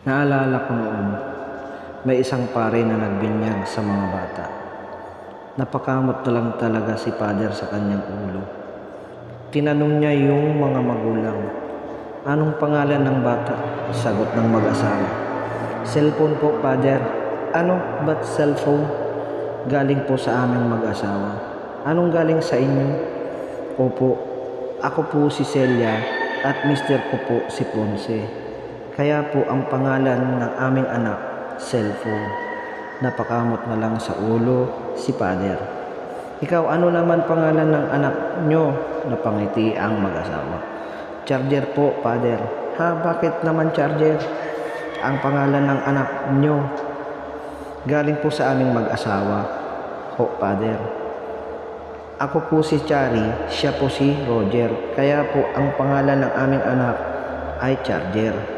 Naalala ko noon, may isang pare na nagbinyag sa mga bata. Napakamot na lang talaga si Father sa kanyang ulo. Tinanong niya yung mga magulang, anong pangalan ng bata? Sagot ng mag-asawa, cellphone po, Father. Ano, ba't cellphone? Galing po sa aming mag-asawa. Anong galing sa inyo? Opo, ako po si Celia at mister ko po si Ponce. Kaya po ang pangalan ng aming anak, cellphone. Napakamot na lang sa ulo si Father. Ikaw, ano naman pangalan ng anak nyo? Napangiti ang mag-asawa. Charger po, Father. Ha, bakit naman charger? Ang pangalan ng anak nyo galing po sa aming mag-asawa. Ho, Father. Ako po si Chari, siya po si Roger. Kaya po ang pangalan ng aming anak ay Charger.